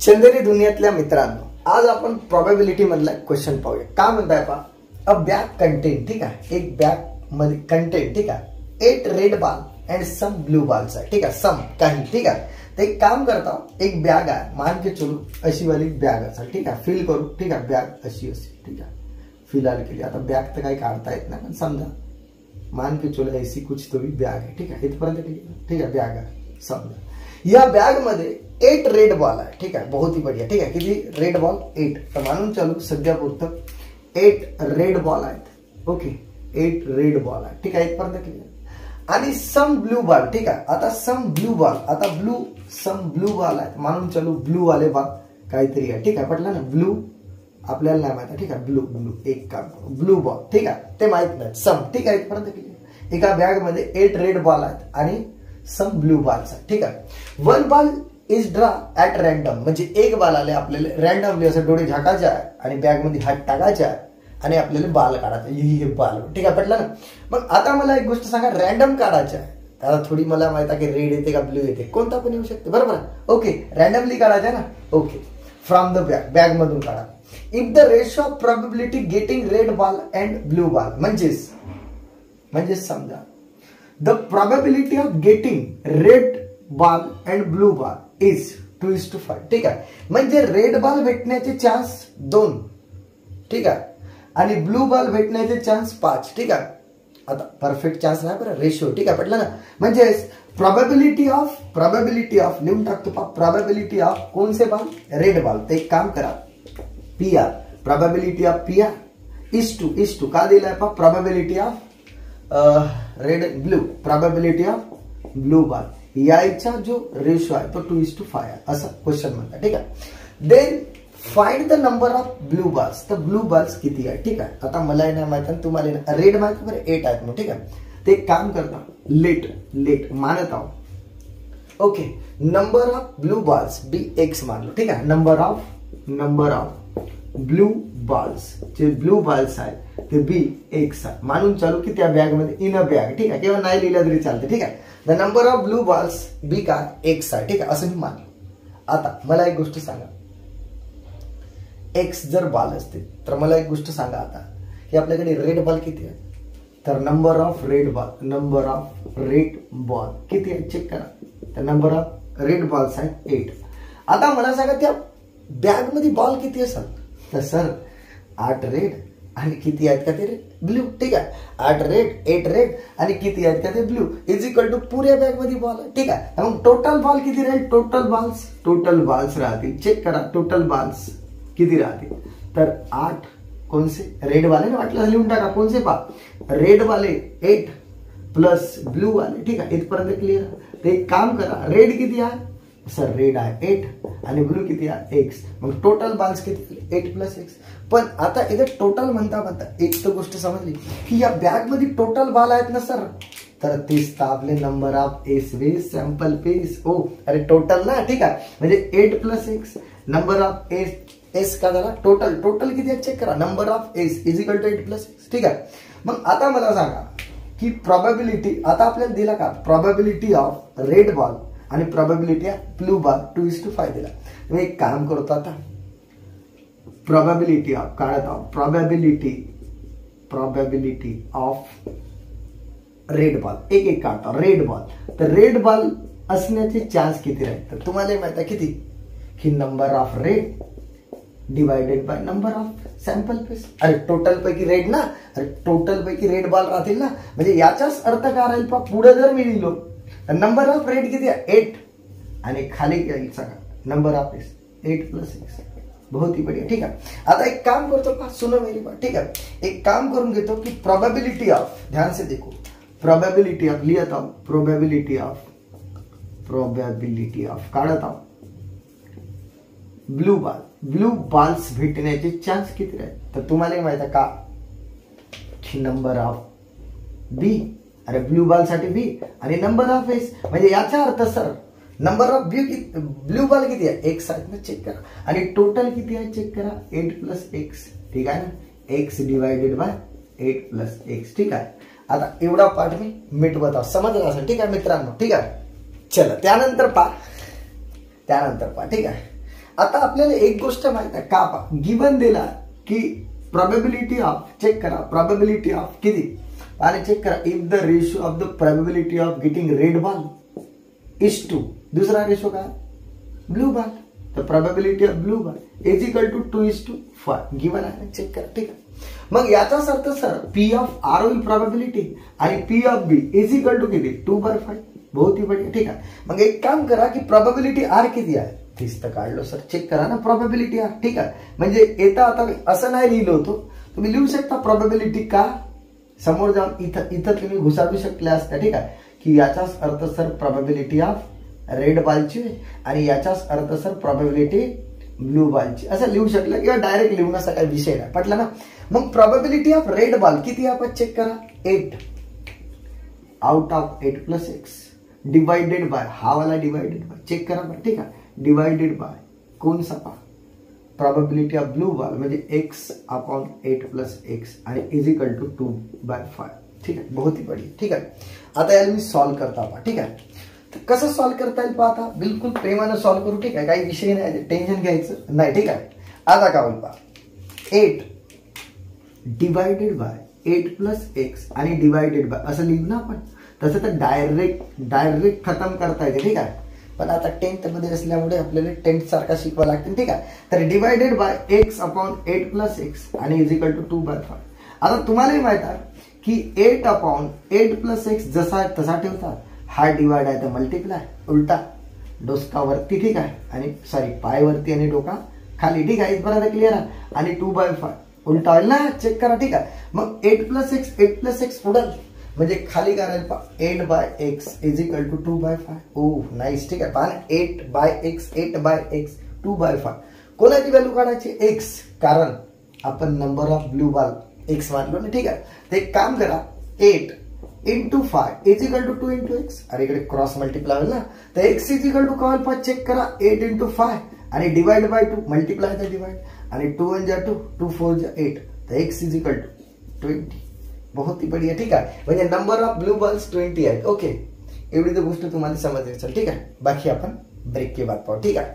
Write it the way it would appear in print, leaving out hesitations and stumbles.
चंदेरी दुनियातल्या मित्रांनो, आज आपण प्रोबॅबिलिटी मधला क्वेश्चन पाहूया. काय म्हणताय पहा, अ बॅग कंटेन, ठीक आहे, एक बॅग मध्ये कंटेन, ठीक आहे, 8 red ball and some blue balls आहे, ठीक आहे, सम काही, ठीक आहे. ते एक काम करता, एक बॅग आहे, मान के चलो अशी वाली बॅग असेल, ठीक आहे, फिल करू, ठीक आहे, बॅग अशी असेल, ठीक आहे, फिलहाल केली. आता बॅग तर काही काढता येत नाही, पण समजा मान के चलो ऐसी कुछ तो भी बॅग आहे, ठीक आहे, इथपर्यंत ठीक आहे, बॅग आहे. समजा या बॅग मध्ये 8 रेड बॉल आहे, ठीक आहे, बहुत ही बढ़िया, ठीक आहे. किती रेड बॉल? 8. तर मानून चालू सध्या पुरतं 8 रेड बॉल आहेत, ओके, 8 रेड बॉल आहे, ठीक आहे, इथपर्यंत क्लिअर. आणि सम ब्लू बॉल, ठीक आहे. आता सम ब्लू बॉल, आता सम ब्लू बॉल आहेत, मानून चालू ब्लू वाले बॉल काहीतरी आहे, ठीक आहे, पटलं ना. ब्लू आपल्याला नाही माहिती, ठीक आहे, ब्लू एक काम, ब्लू बॉल, ठीक आहे, ते माहित नाही, सम, ठीक आहे, इथपर्यंत क्लिअर. एका बॅग मध्ये 8 रेड बॉल आहेत आणि सम ब्लू बॉल्स आहेत, ठीक आहे. 1 ball is draw at random, म्हणजे एक बॉल आले आपल्याला रॅन्डमली, असं डोळे झाकायचे आहे आणि बॅग मध्ये हात टाकायचे आहे आणि आपल्याला बॉल काढायचा, हे बॉल, ठीक आहे, पटलं ना. मग आता मला एक गोष्ट सांगा, रॅन्डम काढायचे आहे. आता थोडी मला माहित आहे की रेड येते का ब्लू येते, कोणता पण येऊ शकते, बरोबर. ओके, रॅन्डमली काढायचं आहे ना. ओके, फ्रॉम द बॅग मधून काढा. If the ratio of probability getting red ball and blue ball, म्हणजेच समजा the probability of getting red ball and blue ball is 2:5, ठीक आहे. म्हणजे रेड बॉल भेटण्याचे चान्स 2, ठीक आहे, आणि ब्लू बॉल भेटण्याचे चान्स 5, ठीक आहे. आता परफेक्ट चान्स नाही बरं, रेशिओ, ठीक आहे, पटलं ना. म्हणजे प्रोबॅबिलिटी ऑफ लिहून टाकतो पा, प्रोबॅबिलिटी ऑफ कोणसे बॉल? Red ball. ते एक काम करा, PR, probability of PR is to का दिलाय पा, probability of red blue, probability of blue ball, याचा जो रेशो आहे तो 2:5 आहे, असं क्वेश्चन म्हणतात, ठीक आहे. Then find the number of blue balls, तर ब्लू बॉल्स किती आहे, ठीक आहे. आता मला नाही माहिती, तुम्हाला रेड माहिती बरं, 8 आहेत मग, ठीक आहे. ते काम करता, लेट मानत आहो, okay. Number of blue balls BX मानलो, ठीक आहे. नंबर ऑफ ब्लू बॉल्स, जे ब्लू बॉल्स आहेत ते BX आहे, मानून चालू की त्या बॅग मध्ये इन अ बॅग, ठीक आहे, किंवा नाही लिहिलं तरी चालते, ठीक आहे. The number of blue balls B का X आहे, ठीक आहे, असं मी मानलो. आता मला एक गोष्ट सांगा, X जर बॉल असते तर मला एक गोष्ट सांगा आता की आपल्याकडे रेड बॉल किती आहे, तर नंबर ऑफ रेड बॉल किती आहे चेक करा. तर नंबर ऑफ रेड बॉल्स आहेत 8. आता मला सांगा त्या बॅग मध्ये बॉल किती असेल, तर सर 8 रेड आणि किती आहेत का ते ब्लू, ठीक आहे. 8 रेड आणि किती आहेत का ते ब्लू इज इक्वल टू पुऱ्या बॅग मध्ये बॉल आहे, ठीक आहे. मग टोटल बॉल किती राहील, टोटल बॉल्स राहतील, चेक करा टोटल बॉल्स किती राहतील. तर 8 कोणसे रेड वाले ना, वाटलं लिहून टाका कोणसे पा, रेड वाले 8 प्लस ब्लू वाले, ठीक आहे, इथपर्यंत क्लिअर. ते एक काम करा, रेड किती आहे सर, रेड आहे 8 आणि ब्लू किती आहे X, मग टोटल बॉल्स किती 8 + X. पण आता इथे टोटल म्हणता एक तर गोष्ट समजली की या बॅग मध्ये टोटल बॉल आहेत ना सर, तर तेच तर आपले नंबर ऑफ एस वेस सॅम्पल पीस, ओ अरे टोटल ना, ठीक आहे. म्हणजे 8 + X, नंबर ऑफ एस का झाला टोटल किती आहे चेक करा, number of S is equal to 8 + X, ठीक आहे. मग आता मला सांगा की प्रोबॅबिलिटी, आता आपल्याला दिला का प्रोबॅबिलिटी ऑफ रेड बॉल आणि प्रोबॅबिलिटी ऑफ ब्लू बॉल 2:5 दिला. मी एक काम करतो, आता प्रोबॅबिलिटी ऑफ काढत आहोत, प्रोबॅबिलिटी ऑफ रेड बॉल एक काढतो, रेड बॉल. तर रेड बॉल असण्याचे चान्स किती राहील, तर तुम्हाला माहिती आहे किती, की number of red divided by number of sample space. अरे टोटल पैकी रेड ना, अरे टोटल पैकी रेड बॉल राहतील ना, म्हणजे याचाच अर्थ काय राहील पा, पुढे जर मी लिहिलो नंबर ऑफ रेड किती आहे 8 आणि खाली सांगा नंबर ऑफ एस 8 + X, बहुत ही बढ़िया, ठीक आहे. आता एक काम करतो पा, सुनो मेरी बात, ठीक आहे. एक काम करून घेतो की प्रोबॅबिलिटी ऑफ, ध्यान से देखो, प्रोबॅबिलिटी ऑफ लिहत आहो, प्रोबॅबिलिटी ऑफ काढत आहो ब्लू बॉल्स भेटण्याचे चान्स किती राहील, तर तुम्हाला माहित आहे का की नंबर ऑफ B, अरे ब्लू बॉल साठी B आणि नंबर ऑफ एस, म्हणजे याचा अर्थ sir number of blue ball किती आहे X आहेत ना, चेक करा. आणि टोटल किती आहे चेक करा 8 + X, ठीक आहे ना, X डिवायडेड बाय 8 + X, ठीक आहे. आता एवढा पार्ट मी मिटवत आहो, समजलं असेल, ठीक आहे मित्रांनो, ठीक आहे. चला त्यानंतर पा, ठीक आहे. आता आपल्याला एक गोष्ट माहित आहे का पा गिवन दिला की प्रोबॅबिलिटी ऑफ, चेक करा प्रोबॅबिलिटी ऑफ किती आणि चेक करा if the ratio of the probability of getting red ball is to, दुसरा रेशो काय ब्लू बॉल, तर probability of blue ball is equal to 2:5 given आहे, चेक करा ठीक आहे. मग याचाच अर्थ सर पी ऑफ आर होईल प्रोबॅबिलिटी आणि P of B is equal to किती 2/5, बहुत ही बढिया ठीक आहे. मग एक काम करा की प्रोबॅबिलिटी आर किती आहे तीच तर काढलो सर, चेक करा ना प्रोबॅबिलिटी आर ठीक आहे. म्हणजे येता आता मी असं नाही लिहिलं होतो, तुम्ही लिहू शकता प्रोबॅबिलिटी का समोर जाऊन इथं तुम्ही घुसाडू शकले असता ठीक आहे की याचाच अर्थ सर प्रोबॅबिलिटी ऑफ रेड बॉलची आणि याचाच अर्थ सर प्रोबॅबिलिटी ब्लू बॉलची असं लिहू शकलं किंवा डायरेक्ट लिहून असा काही विषय नाही पटला ना. मग प्रोबॅबिलिटी ऑफ रेड बॉल किती आपण चेक करा 8 out of 8 + x divided by हा वाला डिवाइडेड बाय चेक करा ठीक आहे डिवाइडेड बाय कोण सा प्रोबॅबिलिटी ऑफ ब्लू बॉल म्हणजे x/8 + x आणि इज इक्वल टू 2/5 ठीक आहे, बहुत ही बढिया ठीक आहे. आता याला मी सॉल्व करता पहा ठीक आहे. तर कसं सॉल्व करता येईल पहा आता बिलकुल प्रेमानं सॉल्व करू ठीक आहे, काही विषय नाही टेन्शन घ्यायचं नाही ठीक आहे. आता काय होईल पहा 8 डिवाइडेड बाय 8 + x आणि डिवाइडेड बाय असं लिहू ना आपण, तसं तर डायरेक्ट खतम करता येते ठीक आहे. पण आता 10th मध्ये असल्यामुळे आपल्याला 10th सारखा शिकवा लागते ठीक आहे. तर डिवाइडेड बाय x/8 + x आणि इज इक्वल टू 2/5. आता तुम्हालाही माहित आहे की 8/8 + x जसा तसा ठेवतात, हा डिवाइड आहे तर मल्टिप्लाय उलटा डोसका वरती ठीक आहे आणि सॉरी पाय वरती आणि डोका खाली ठीक आहे, इथपर्यंत क्लिअर आहे. आणि 2/5 उलटा होईल ना, चेक करा ठीक आहे. मग 8 + x उडल म्हणजे खाली काय राहील 8/x is equal to 2/5. Oh nice ठीक आहे. पहा 8/x 2/5 कोणाची व्हॅल्यू काढायची x, कारण आपण number of blue ball x मानलो ना ठीक आहे. तर एक काम करा 8 × 5 इज इक्वल टू 2 × x आणि इकडे क्रॉस मल्टिप्लाय होईल ना, तर x इज इक्वल टू काय होईल चेक करा 8 × 5 आणि डिवाइड बाय 2 मल्टिप्लाय तर डिवाइड आणि 2 × 1 = 2 2 4 = 8 तर x इज इक्वल टू 20. बहुत ही बढ़िया ठीक आहे. म्हणजे नंबर ऑफ ब्लू बॉल्स 20 आहेत. ओके एवढी तर गोष्ट तुम्हाला समजली असेल ठीक आहे. बाकी आपण ब्रेक के बाद पाहू ठीक आहे.